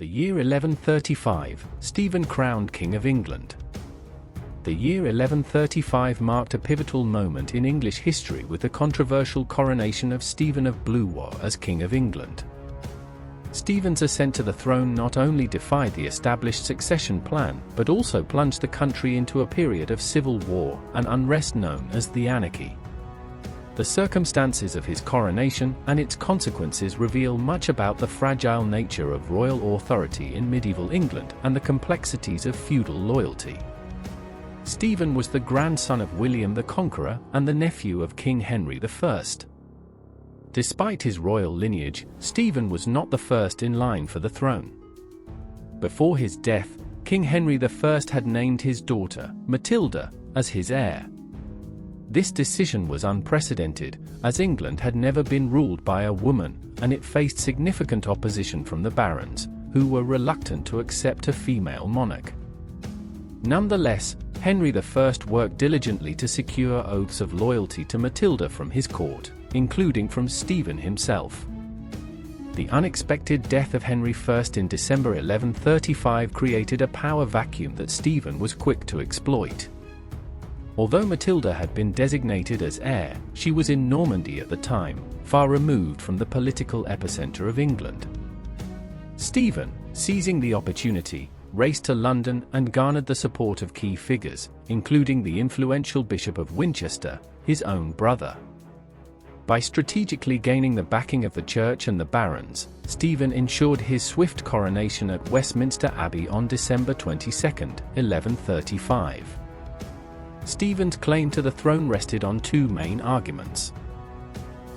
The year 1135, Stephen crowned King of England. The year 1135 marked a pivotal moment in English history with the controversial coronation of Stephen of Blois as King of England. Stephen's ascent to the throne not only defied the established succession plan, but also plunged the country into a period of civil war and unrest known as the Anarchy. The circumstances of his coronation and its consequences reveal much about the fragile nature of royal authority in medieval England and the complexities of feudal loyalty. Stephen was the grandson of William the Conqueror and the nephew of King Henry I. Despite his royal lineage, Stephen was not the first in line for the throne. Before his death, King Henry I had named his daughter, Matilda, as his heir. This decision was unprecedented, as England had never been ruled by a woman, and it faced significant opposition from the barons, who were reluctant to accept a female monarch. Nonetheless, Henry I worked diligently to secure oaths of loyalty to Matilda from his court, including from Stephen himself. The unexpected death of Henry I in December 1135 created a power vacuum that Stephen was quick to exploit. Although Matilda had been designated as heir, she was in Normandy at the time, far removed from the political epicenter of England. Stephen, seizing the opportunity, raced to London and garnered the support of key figures, including the influential Bishop of Winchester, his own brother. By strategically gaining the backing of the church and the barons, Stephen ensured his swift coronation at Westminster Abbey on December 22, 1135. Stephen's claim to the throne rested on two main arguments.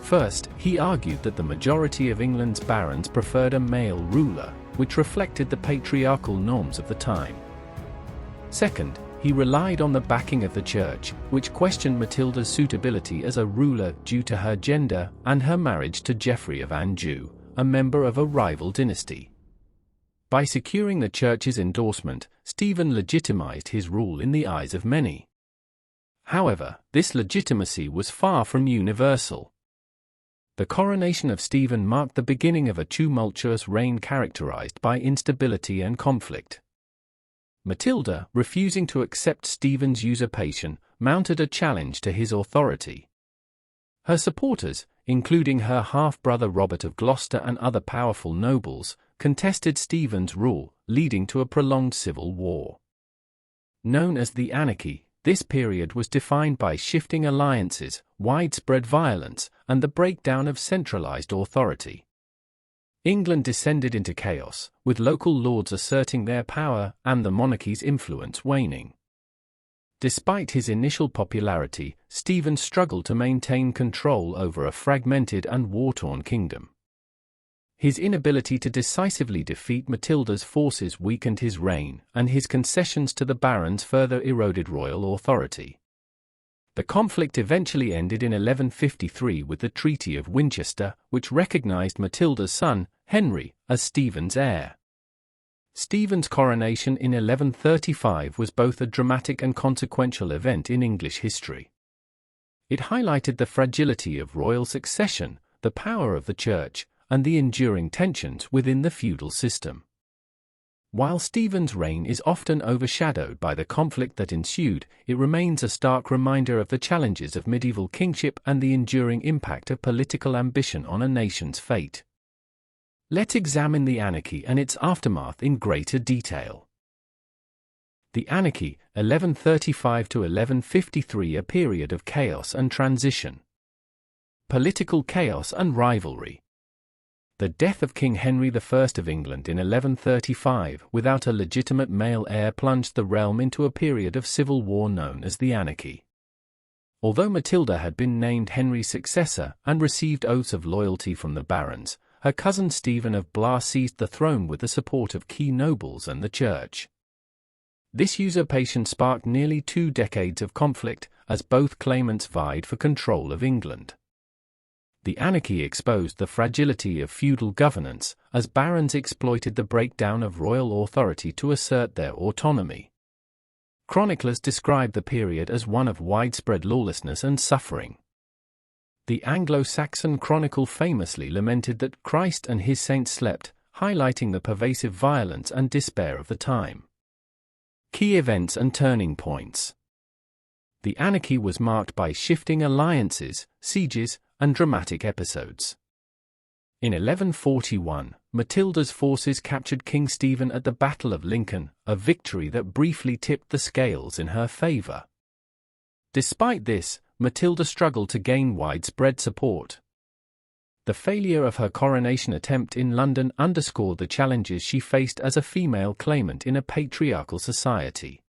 First, he argued that the majority of England's barons preferred a male ruler, which reflected the patriarchal norms of the time. Second, he relied on the backing of the church, which questioned Matilda's suitability as a ruler due to her gender and her marriage to Geoffrey of Anjou, a member of a rival dynasty. By securing the church's endorsement, Stephen legitimized his rule in the eyes of many. However, this legitimacy was far from universal. The coronation of Stephen marked the beginning of a tumultuous reign characterized by instability and conflict. Matilda, refusing to accept Stephen's usurpation, mounted a challenge to his authority. Her supporters, including her half-brother Robert of Gloucester and other powerful nobles, contested Stephen's rule, leading to a prolonged civil war. Known as the Anarchy, this period was defined by shifting alliances, widespread violence, and the breakdown of centralized authority. England descended into chaos, with local lords asserting their power and the monarchy's influence waning. Despite his initial popularity, Stephen struggled to maintain control over a fragmented and war-torn kingdom. His inability to decisively defeat Matilda's forces weakened his reign, and his concessions to the barons further eroded royal authority. The conflict eventually ended in 1153 with the Treaty of Winchester, which recognized Matilda's son, Henry, as Stephen's heir. Stephen's coronation in 1135 was both a dramatic and consequential event in English history. It highlighted the fragility of royal succession, the power of the church, and the enduring tensions within the feudal system. While Stephen's reign is often overshadowed by the conflict that ensued, it remains a stark reminder of the challenges of medieval kingship and the enduring impact of political ambition on a nation's fate. Let's examine the Anarchy and its aftermath in greater detail. The Anarchy, 1135 to 1153, a period of chaos and transition. Political chaos and rivalry. The death of King Henry I of England in 1135 without a legitimate male heir plunged the realm into a period of civil war known as the Anarchy. Although Matilda had been named Henry's successor and received oaths of loyalty from the barons, her cousin Stephen of Blois seized the throne with the support of key nobles and the church. This usurpation sparked nearly 2 decades of conflict, as both claimants vied for control of England. The Anarchy exposed the fragility of feudal governance, as barons exploited the breakdown of royal authority to assert their autonomy. Chroniclers describe the period as one of widespread lawlessness and suffering. The Anglo-Saxon Chronicle famously lamented that Christ and his saints slept, highlighting the pervasive violence and despair of the time. Key events and turning points. The anarchy was marked by shifting alliances, sieges, and dramatic episodes. In 1141, Matilda's forces captured King Stephen at the Battle of Lincoln, a victory that briefly tipped the scales in her favor. Despite this, Matilda struggled to gain widespread support. The failure of her coronation attempt in London underscored the challenges she faced as a female claimant in a patriarchal society.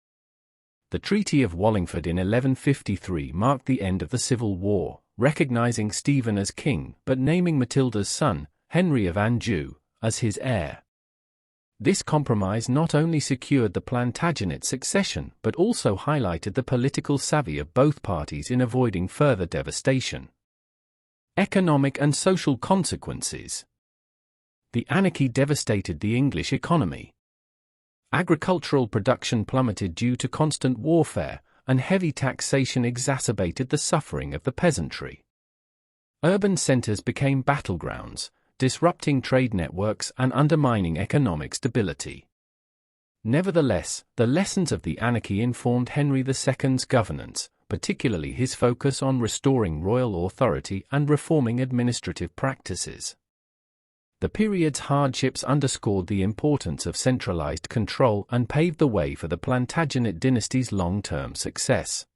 The Treaty of Wallingford in 1153 marked the end of the Civil War, recognizing Stephen as king but naming Matilda's son, Henry of Anjou, as his heir. This compromise not only secured the Plantagenet succession but also highlighted the political savvy of both parties in avoiding further devastation. Economic and social consequences. The anarchy devastated the English economy. Agricultural production plummeted due to constant warfare, and heavy taxation exacerbated the suffering of the peasantry. Urban centers became battlegrounds, disrupting trade networks and undermining economic stability. Nevertheless, the lessons of the anarchy informed Henry II's governance, particularly his focus on restoring royal authority and reforming administrative practices. The period's hardships underscored the importance of centralized control and paved the way for the Plantagenet dynasty's long-term success.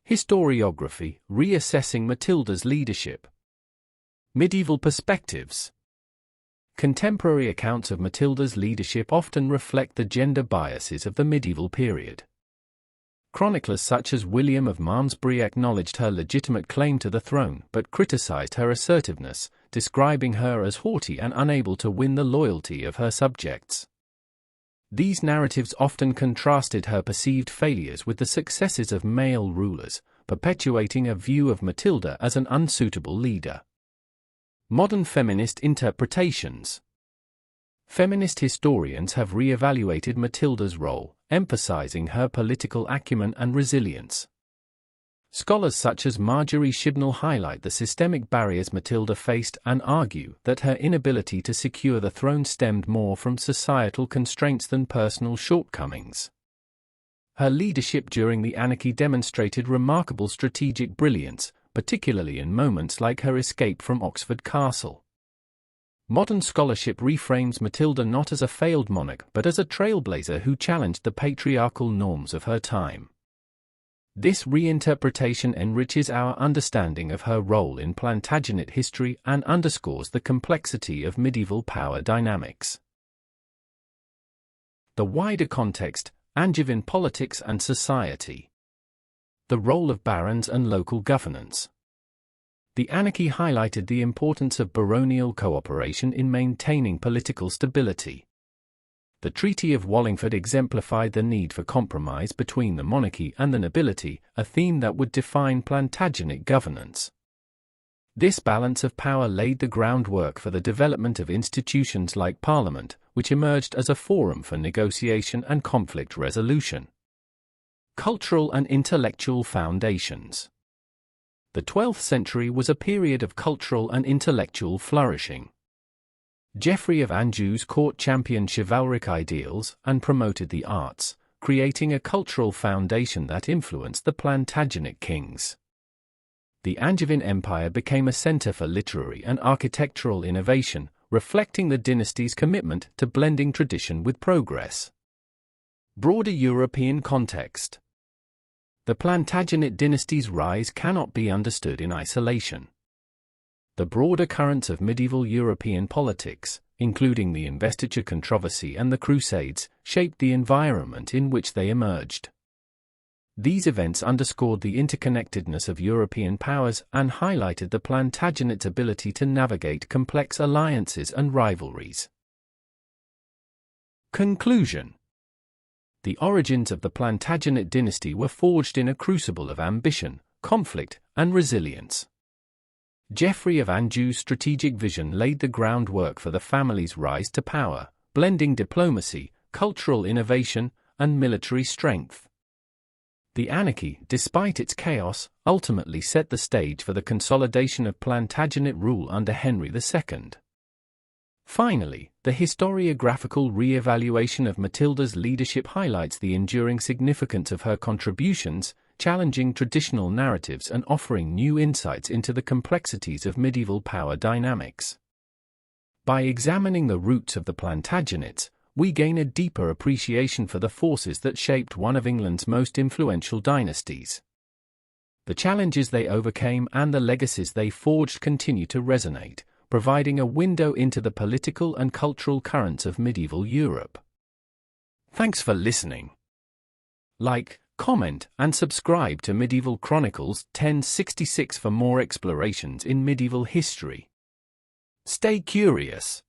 Historiography, reassessing Matilda's leadership. Medieval perspectives. Contemporary accounts of Matilda's leadership often reflect the gender biases of the medieval period. Chroniclers such as William of Malmesbury acknowledged her legitimate claim to the throne but criticized her assertiveness, describing her as haughty and unable to win the loyalty of her subjects. These narratives often contrasted her perceived failures with the successes of male rulers, perpetuating a view of Matilda as an unsuitable leader. Modern feminist interpretations. Feminist historians have re-evaluated Matilda's role, emphasizing her political acumen and resilience. Scholars such as Marjorie Shibnall highlight the systemic barriers Matilda faced and argue that her inability to secure the throne stemmed more from societal constraints than personal shortcomings. Her leadership during the anarchy demonstrated remarkable strategic brilliance, particularly in moments like her escape from Oxford Castle. Modern scholarship reframes Matilda not as a failed monarch but as a trailblazer who challenged the patriarchal norms of her time. This reinterpretation enriches our understanding of her role in Plantagenet history and underscores the complexity of medieval power dynamics. The wider context, Angevin politics and society. The role of barons and local governance. The anarchy highlighted the importance of baronial cooperation in maintaining political stability. The Treaty of Wallingford exemplified the need for compromise between the monarchy and the nobility, a theme that would define Plantagenet governance. This balance of power laid the groundwork for the development of institutions like Parliament, which emerged as a forum for negotiation and conflict resolution. Cultural and intellectual foundations. The 12th century was a period of cultural and intellectual flourishing. Geoffrey of Anjou's court championed chivalric ideals and promoted the arts, creating a cultural foundation that influenced the Plantagenet kings. The Angevin Empire became a center for literary and architectural innovation, reflecting the dynasty's commitment to blending tradition with progress. Broader European context. The Plantagenet dynasty's rise cannot be understood in isolation. The broader currents of medieval European politics, including the investiture controversy and the Crusades, shaped the environment in which they emerged. These events underscored the interconnectedness of European powers and highlighted the Plantagenet's ability to navigate complex alliances and rivalries. Conclusion. The origins of the Plantagenet dynasty were forged in a crucible of ambition, conflict, and resilience. Geoffrey of Anjou's strategic vision laid the groundwork for the family's rise to power, blending diplomacy, cultural innovation, and military strength. The anarchy, despite its chaos, ultimately set the stage for the consolidation of Plantagenet rule under Henry II. Finally, the historiographical re-evaluation of Matilda's leadership highlights the enduring significance of her contributions, challenging traditional narratives and offering new insights into the complexities of medieval power dynamics. By examining the roots of the Plantagenets, we gain a deeper appreciation for the forces that shaped one of England's most influential dynasties. The challenges they overcame and the legacies they forged continue to resonate, providing a window into the political and cultural currents of medieval Europe. Thanks for listening. Like, comment, and subscribe to Medieval Chronicles 1066 for more explorations in medieval history. Stay curious.